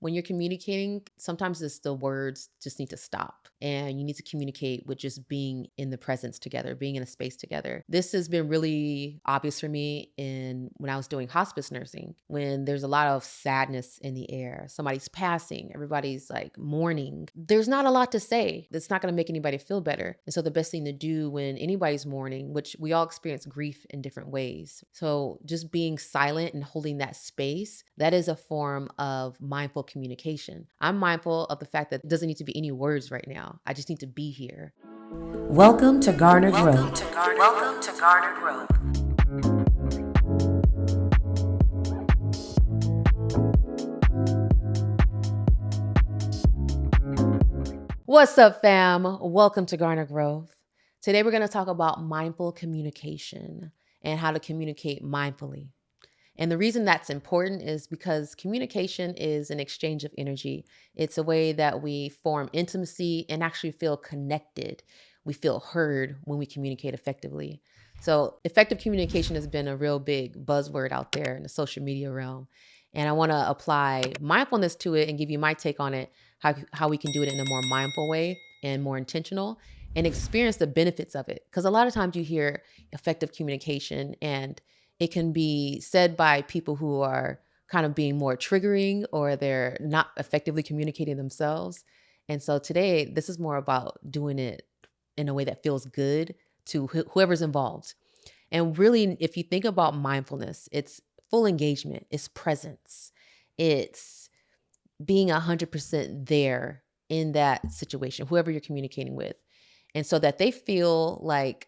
When you're communicating, sometimes it's the words just need to stop and you need to communicate with just being in the presence together, being in a space together. This has been really obvious for me in when I was doing hospice nursing, when there's a lot of sadness in the air. Somebody's passing, everybody's like mourning. There's not a lot to say. That's not going to make anybody feel better. And so the best thing to do when anybody's mourning, which we all experience grief in different ways. So just being silent and holding that space, that is a form of mindful communication. I'm mindful of the fact that it doesn't need to be any words right now. I just need to be here. Welcome to Garner Growth. Welcome to Garner Growth. What's up, fam? Welcome to Garner Growth. Today, we're going to talk about mindful communication and how to communicate mindfully. And the reason that's important is because communication is an exchange of energy. It's a way that we form intimacy and actually feel connected. We feel heard when we communicate effectively. So effective communication has been a real big buzzword out there in the social media realm. And I want to apply mindfulness to it and give you my take on it, how we can do it in a more mindful way and more intentional and experience the benefits of it. Because a lot of times you hear effective communication and it can be said by people who are kind of being more triggering or they're not effectively communicating themselves. And so today, this is more about doing it in a way that feels good to whoever's involved. And really, if you think about mindfulness, it's full engagement, it's presence, it's being 100% there in that situation, whoever you're communicating with. And so that they feel like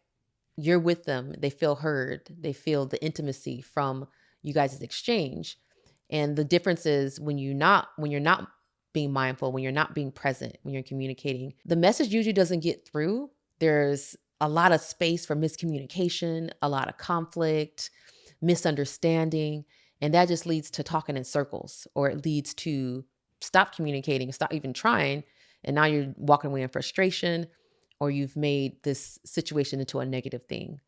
you're with them, they feel heard, they feel the intimacy from you guys' exchange. And the difference is when you're not being mindful, when you're not being present, when you're communicating, the message usually doesn't get through. There's a lot of space for miscommunication, a lot of conflict, misunderstanding, and that just leads to talking in circles, or it leads to stop communicating, stop even trying, and now you're walking away in frustration, or you've made this situation into a negative thing.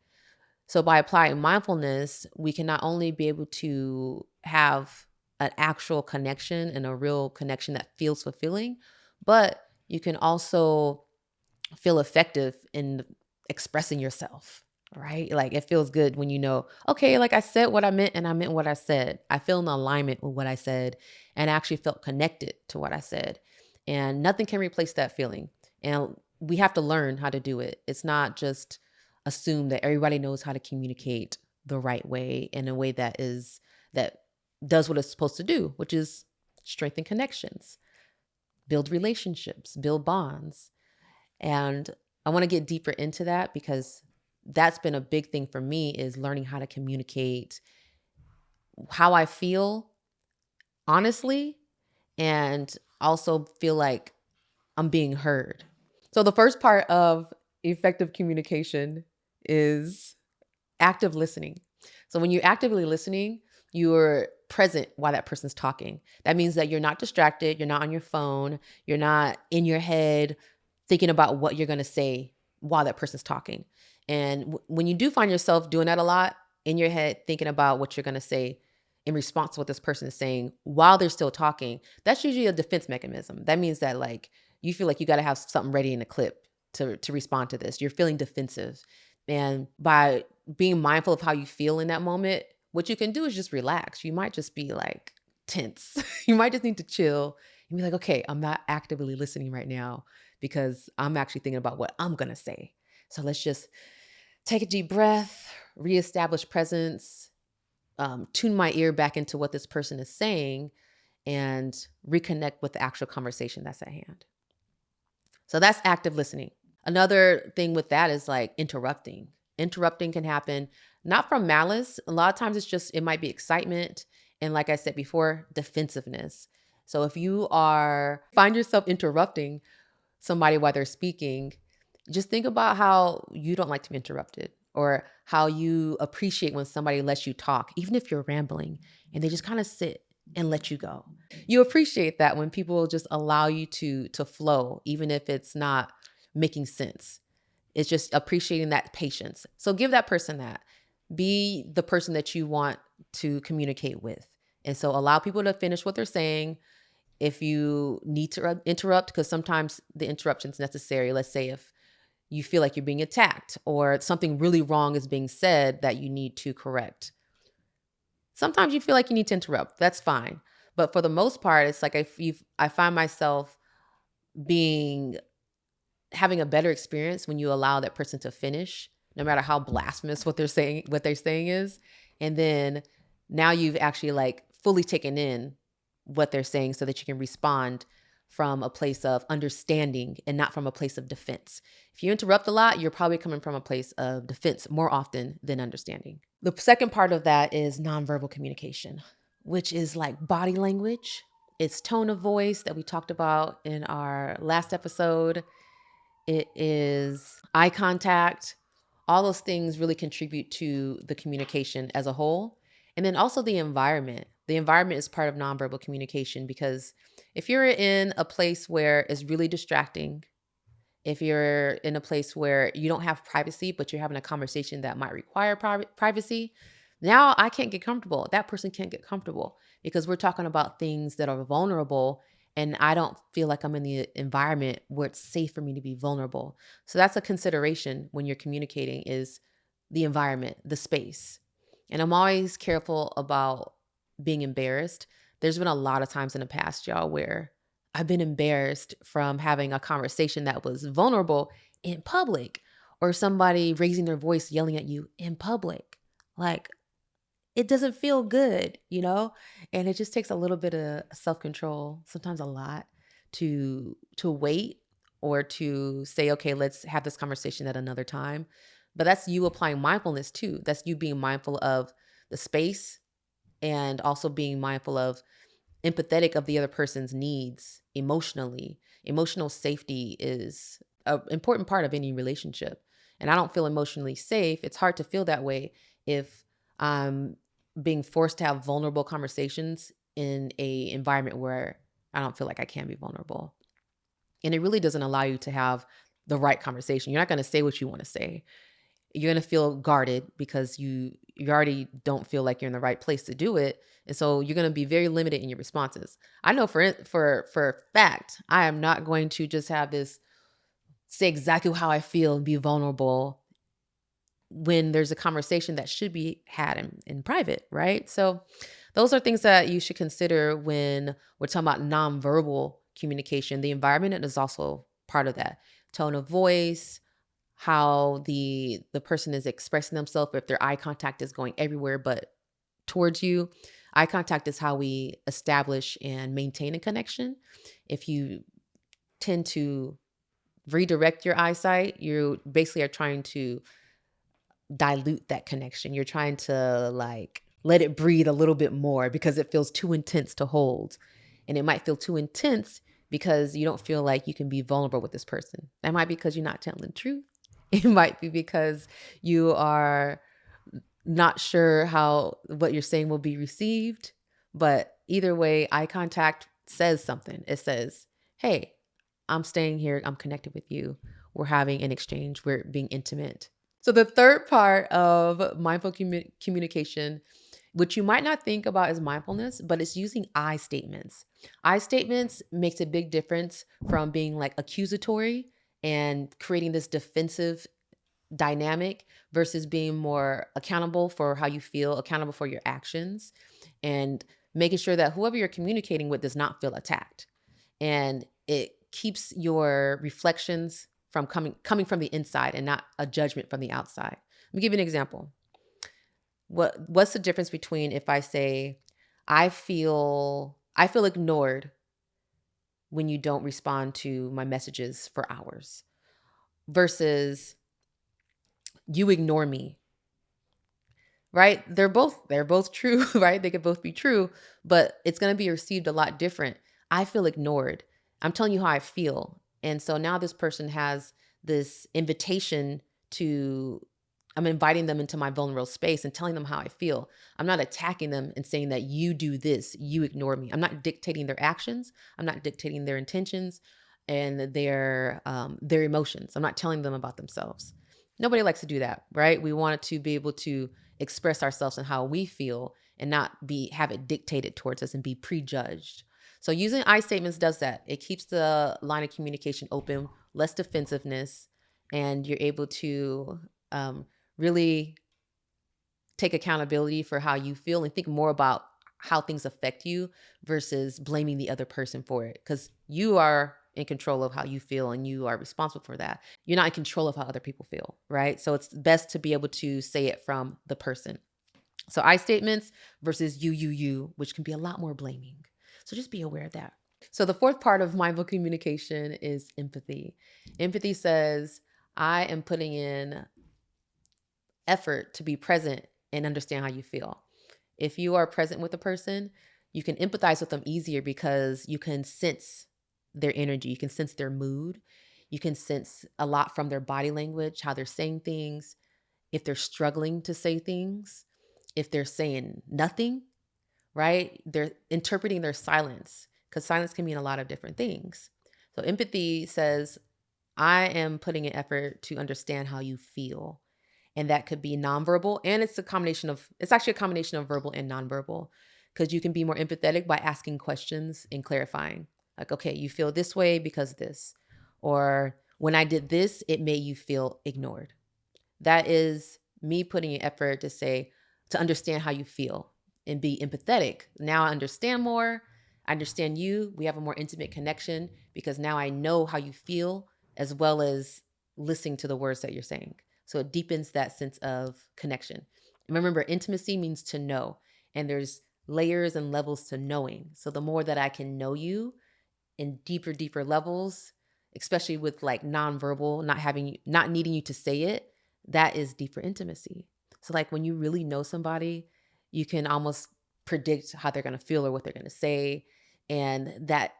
So by applying mindfulness, we can not only be able to have an actual connection and a real connection that feels fulfilling, but you can also feel effective in expressing yourself, right? Like it feels good when you know, okay, like I said what I meant and I meant what I said. I feel in alignment with what I said and I actually felt connected to what I said. And nothing can replace that feeling. And we have to learn how to do it. It's not just assume that everybody knows how to communicate the right way in a way that does what it's supposed to do, which is strengthen connections, build relationships, build bonds. And I want to get deeper into that because that's been a big thing for me, is learning how to communicate how I feel honestly and also feel like I'm being heard. So the first part of effective communication is active listening. So when you're actively listening, you're present while that person's talking. That means that you're not distracted, you're not on your phone, you're not in your head thinking about what you're going to say while that person's talking. And when you do find yourself doing that a lot in your head, thinking about what you're going to say in response to what this person is saying while they're still talking, that's usually a defense mechanism. That means that like you feel like you got to have something ready in the clip to respond to this. You're feeling defensive. And by being mindful of how you feel in that moment, what you can do is just relax. You might just be like tense. You might just need to chill and be like, okay, I'm not actively listening right now because I'm actually thinking about what I'm going to say. So let's just take a deep breath, reestablish presence, tune my ear back into what this person is saying, and reconnect with the actual conversation that's at hand. So that's active listening. Another thing with that is like interrupting. Interrupting can happen not from malice. A lot of times it might be excitement. And like I said before, defensiveness. So if you find yourself interrupting somebody while they're speaking, just think about how you don't like to be interrupted, or how you appreciate when somebody lets you talk, even if you're rambling and they just kind of sit and let you go. You appreciate that when people just allow you to flow, even if it's not making sense. It's just appreciating that patience. So give that person that. Be the person that you want to communicate with. And so allow people to finish what they're saying. if you need to interrupt, because sometimes the interruption is necessary. Let's say if you feel like you're being attacked or something really wrong is being said that you need to correct. Sometimes you feel like you need to interrupt. That's fine. But for the most part, it's like I find myself being having a better experience when you allow that person to finish, no matter how blasphemous what they're saying is. And then now you've actually like fully taken in what they're saying so that you can respond from a place of understanding and not from a place of defense. If you interrupt a lot, you're probably coming from a place of defense more often than understanding. The second part of that is nonverbal communication, which is like body language. It's tone of voice that we talked about in our last episode. It is eye contact. All those things really contribute to the communication as a whole. And then also the environment. The environment is part of nonverbal communication because if you're in a place where it's really distracting, if you're in a place where you don't have privacy, but you're having a conversation that might require privacy, now I can't get comfortable. That person can't get comfortable because we're talking about things that are vulnerable. And I don't feel like I'm in the environment where it's safe for me to be vulnerable. So that's a consideration when you're communicating is the environment, the space. And I'm always careful about being embarrassed. There's been a lot of times in the past, y'all, where I've been embarrassed from having a conversation that was vulnerable in public or somebody raising their voice, yelling at you in public. Like, it doesn't feel good, you know? And it just takes a little bit of self-control, sometimes a lot, to wait or to say, okay, let's have this conversation at another time. But that's you applying mindfulness too. That's you being mindful of the space and also being mindful of empathetic of the other person's needs emotionally. Emotional safety is an important part of any relationship. And I don't feel emotionally safe. It's hard to feel that way if I'm being forced to have vulnerable conversations in a environment where I don't feel like I can be vulnerable. And it really doesn't allow you to have the right conversation. You're not going to say what you want to say. You're going to feel guarded because you already don't feel like you're in the right place to do it. And so you're going to be very limited in your responses. I know for a fact, I am not going to just have this say exactly how I feel and be vulnerable when there's a conversation that should be had in private, right? So those are things that you should consider when we're talking about nonverbal communication. The environment is also part of that. Tone of voice, how the person is expressing themselves, if their eye contact is going everywhere but towards you. Eye contact is how we establish and maintain a connection. If you tend to redirect your eyesight, you basically are trying to dilute that connection. You're trying to like let it breathe a little bit more because it feels too intense to hold. And it might feel too intense because you don't feel like you can be vulnerable with this person. That might be because you're not telling the truth. It might be because you are not sure how what you're saying will be received. But either way, eye contact says something. It says, hey, I'm staying here. I'm connected with you. We're having an exchange. We're being intimate. So the third part of mindful communication, which you might not think about as mindfulness, but it's using I statements. I statements makes a big difference from being like accusatory and creating this defensive dynamic versus being more accountable for how you feel, accountable for your actions, and making sure that whoever you're communicating with does not feel attacked. And it keeps your reflections from coming from the inside and not a judgment from the outside. Let me give you an example. What's the difference between if I say I feel ignored when you don't respond to my messages for hours versus you ignore me, right? They're both true, right? They could both be true, but it's going to be received a lot different. I feel ignored. I'm telling you how I feel. And so now this person has this invitation to, I'm inviting them into my vulnerable space and telling them how I feel. I'm not attacking them and saying that you do this, you ignore me. I'm not dictating their actions. I'm not dictating their intentions and their emotions. I'm not telling them about themselves. Nobody likes to do that, right? We want to be able to express ourselves and how we feel and not have it dictated towards us and be prejudged. So using I statements does that. It keeps the line of communication open, less defensiveness, and you're able to really take accountability for how you feel and think more about how things affect you versus blaming the other person for it. Because you are in control of how you feel and you are responsible for that. You're not in control of how other people feel, right? So it's best to be able to say it from the person. So I statements versus you, which can be a lot more blaming. So just be aware of that. So the fourth part of mindful communication is empathy. Empathy says, I am putting in effort to be present and understand how you feel. If you are present with a person, you can empathize with them easier because you can sense their energy, you can sense their mood, you can sense a lot from their body language, how they're saying things, if they're struggling to say things, if they're saying nothing, right? They're interpreting their silence because silence can mean a lot of different things. So empathy says, I am putting an effort to understand how you feel. And that could be nonverbal. And it's actually a combination of verbal and nonverbal because you can be more empathetic by asking questions and clarifying. Like, okay, you feel this way because this. Or when I did this, it made you feel ignored. That is me putting an effort to understand how you feel and be empathetic. Now I understand more. I understand you. We have a more intimate connection because now I know how you feel as well as listening to the words that you're saying. So it deepens that sense of connection. And remember, intimacy means to know, and there's layers and levels to knowing. So the more that I can know you in deeper levels, especially with like nonverbal, not needing you to say it, that is deeper intimacy. So like when you really know somebody, you can almost predict how they're going to feel or what they're going to say, and that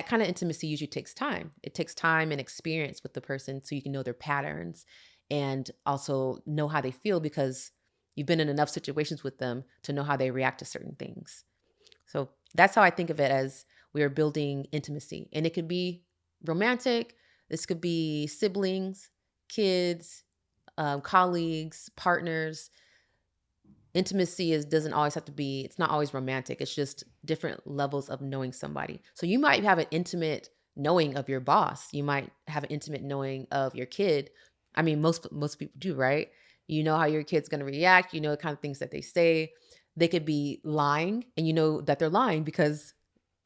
kind of intimacy usually takes time. It takes time and experience with the person so you can know their patterns and also know how they feel because you've been in enough situations with them to know how they react to certain things. So that's how I think of it, as we are building intimacy. And it could be romantic, this could be siblings, kids, colleagues, partners. Intimacy doesn't always have to be, it's not always romantic. It's just different levels of knowing somebody. So you might have an intimate knowing of your boss. You might have an intimate knowing of your kid. I mean, most people do, right? You know how your kid's going to react. You know the kind of things that they say. They could be lying, and you know that they're lying because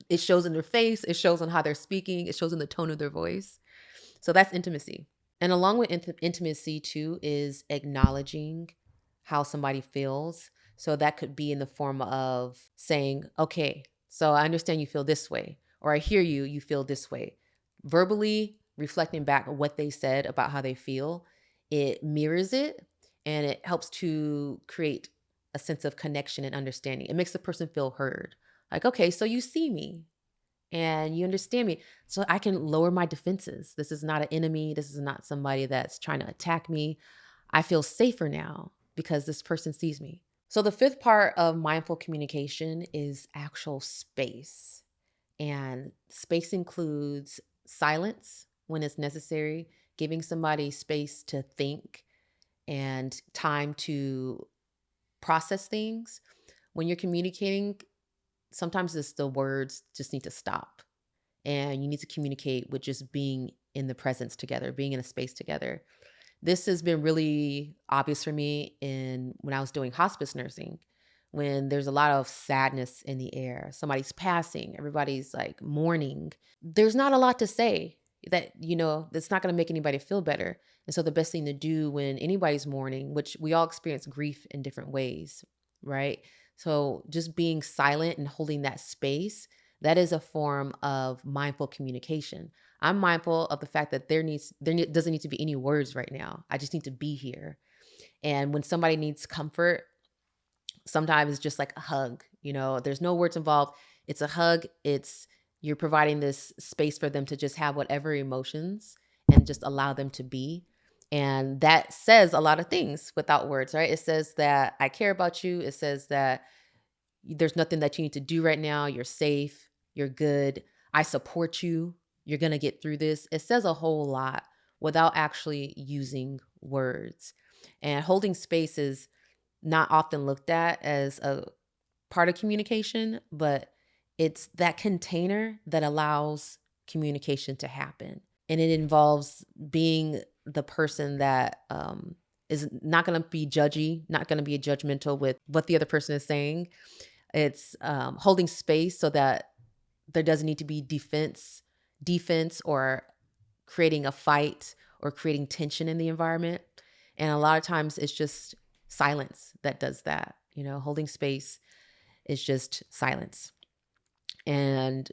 it shows in their face. It shows on how they're speaking. It shows in the tone of their voice. So that's intimacy. And along with intimacy too is acknowledging how somebody feels. So that could be in the form of saying, okay, so I understand you feel this way, or I hear you, you feel this way. Verbally reflecting back what they said about how they feel, it mirrors it and it helps to create a sense of connection and understanding. It makes the person feel heard. Like, okay, so you see me and you understand me. So I can lower my defenses. This is not an enemy. This is not somebody that's trying to attack me. I feel safer now because this person sees me. So the fifth part of mindful communication is actual space. And space includes silence when it's necessary, giving somebody space to think and time to process things. When you're communicating, sometimes it's the words just need to stop. And you need to communicate with just being in the presence together, being in a space together. This has been really obvious for me when I was doing hospice nursing, when there's a lot of sadness in the air. Somebody's passing, everybody's like mourning. There's not a lot to say that's not going to make anybody feel better. And so the best thing to do when anybody's mourning, which we all experience grief in different ways, right? So just being silent and holding that space, that is a form of mindful communication. I'm mindful of the fact that doesn't need to be any words right now. I just need to be here. And when somebody needs comfort, sometimes it's just like a hug. There's no words involved. It's a hug. You're providing this space for them to just have whatever emotions and just allow them to be. And that says a lot of things without words, right? It says that I care about you. It says that there's nothing that you need to do right now. You're safe. You're good. I support you. You're going to get through this. It says a whole lot without actually using words. And holding space is not often looked at as a part of communication, but It's that container that allows communication to happen. And it involves being the person that is not going to be judgy, not going to be judgmental with what the other person is saying. It's holding space so that there doesn't need to be defense or creating a fight or creating tension in the environment. And a lot of times it's just silence that does that. Holding space is just silence. And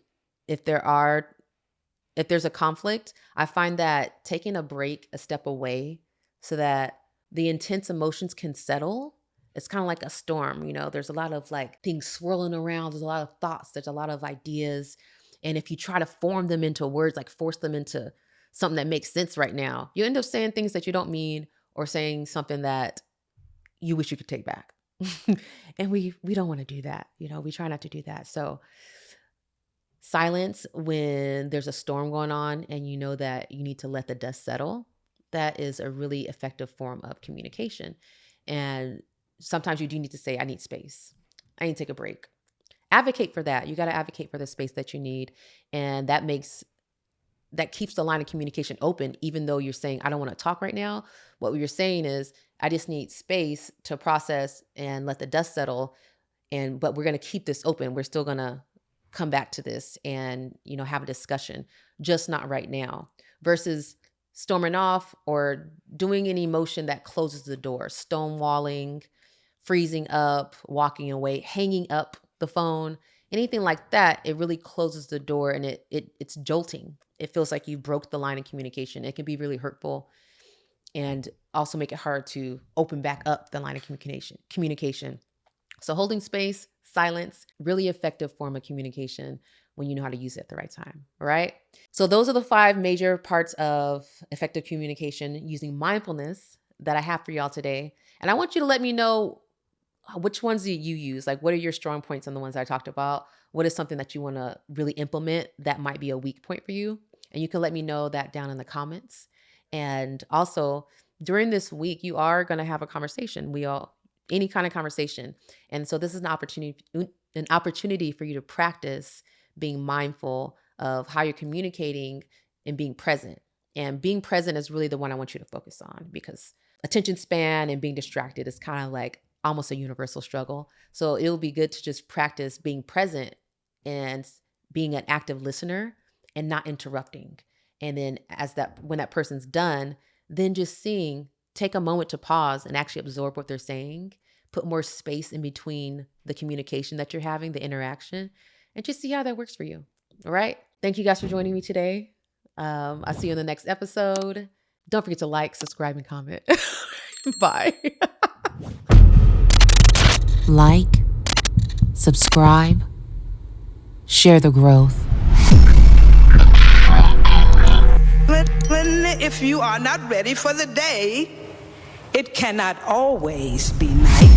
if there's a conflict, I find that taking a break, a step away, so that the intense emotions can settle. It's kind of like a storm. There's a lot of things swirling around. There's a lot of thoughts. There's a lot of ideas. And if you try to form them into words, force them into something that makes sense right now, you end up saying things that you don't mean or saying something that you wish you could take back. And we don't want to do that. We try not to do that. So silence when there's a storm going on and you know that you need to let the dust settle, that is a really effective form of communication. And sometimes you do need to say, I need space. I need to take a break. Advocate for that. You got to advocate for the space that you need. And that keeps the line of communication open, even though you're saying, I don't want to talk right now. What you're saying is, I just need space to process and let the dust settle. But we're going to keep this open. We're still going to come back to this and, have a discussion, just not right now, versus storming off or doing any motion that closes the door, stonewalling, freezing up, walking away, hanging up the phone, anything like that. It really closes the door and it's jolting. It feels like you broke the line of communication. It can be really hurtful and also make it hard to open back up the line of communication. So holding space, silence, really effective form of communication when you know how to use it at the right time, all right? So those are the 5 major parts of effective communication using mindfulness that I have for y'all today. And I want you to let me know which ones do you use? What are your strong points on the ones I talked about? What is something that you want to really implement that might be a weak point for you? And you can let me know that down in the comments. And also, during this week, you are going to have a conversation. Any kind of conversation. And so this is an opportunity for you to practice being mindful of how you're communicating and being present. And being present is really the one I want you to focus on, because attention span and being distracted is kind of almost a universal struggle. So it'll be good to just practice being present and being an active listener and not interrupting. And then when that person's done, then just take a moment to pause and actually absorb what they're saying, put more space in between the communication that you're having, the interaction, and just see how that works for you. All right. Thank you guys for joining me today. I'll see you in the next episode. Don't forget to like, subscribe, and comment. Bye. Like, subscribe, share the growth. If you are not ready for the day, it cannot always be night.